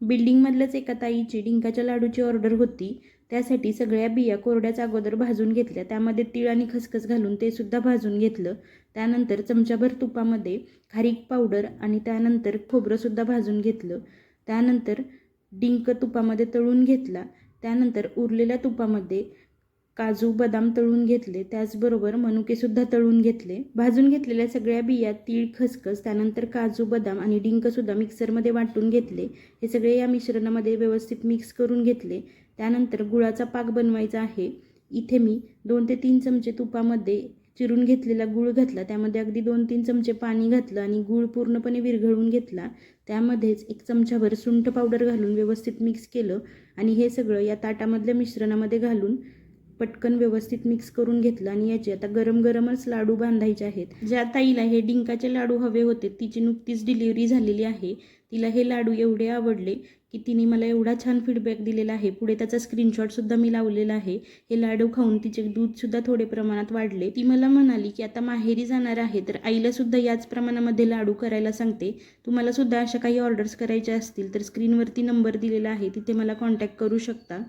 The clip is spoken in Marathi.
बिल्डिंगमधल्याच एका ताईची डिंकाच्या लाडूची ऑर्डर होती. त्यासाठी सगळ्या बिया कोरड्याच अगोदर भाजून घेतल्या. त्यामध्ये तीळ आणि खसखस घालून ते सुद्धा भाजून घेतलं. त्यानंतर चमचाभर तुपामध्ये खारीक पावडर आणि त्यानंतर खोबरंसुद्धा भाजून घेतलं. त्यानंतर डिंक तुपामध्ये तळून घेतला. त्यानंतर उरलेल्या तुपामध्ये काजू बदाम तळून घेतले. त्याचबरोबर मनुकेसुद्धा तळून घेतले. भाजून घेतलेल्या सगळ्या बिया, तीळ, खसखस, त्यानंतर काजू बदाम आणि डिंकसुद्धा मिक्सरमध्ये वाटून घेतले. हे सगळे या मिश्रणामध्ये व्यवस्थित मिक्स करून घेतले. त्यानंतर गुळाचा पाक बनवायचा आहे. इथे मी 2 ते 3 चमचे तुपामध्ये चिरून घेतलेला गूळ घातला. त्यामध्ये अगदी 2-3 चमचे पाणी घातलं आणि गूळ पूर्णपणे विरघळून घेतला. त्यामध्येच 1 चमचाभर सुंठ पावडर घालून व्यवस्थित मिक्स केलं आणि हे सगळं या ताटामधल्या मिश्रणामध्ये घालून पटकन व्यवस्थित मिक्स करून घेतलं आणि याचे आता गरम गरमच लाडू बांधायचे आहेत. ज्या ताईला हे डिंकाचे लाडू हवे होते तिची नुकतीच डिलिव्हरी झालेली आहे. तिला हे लाडू एवढे आवडले की तिने मला एवढा छान फीडबॅक दिलेला आहे. पुढे त्याचा स्क्रीनशॉटसुद्धा मी लावलेला आहे. हे लाडू खाऊन तिचे दूधसुद्धा थोडे प्रमाणात वाढले. ती मला म्हणाली की आता माहेरी जाणार आहे तर आईलासुद्धा याच प्रमाणामध्ये लाडू करायला सांगते. तुम्हालासुद्धा अशा काही ऑर्डर्स करायच्या असतील तर स्क्रीनवरती नंबर दिलेला आहे, तिथे मला कॉन्टॅक्ट करू शकता.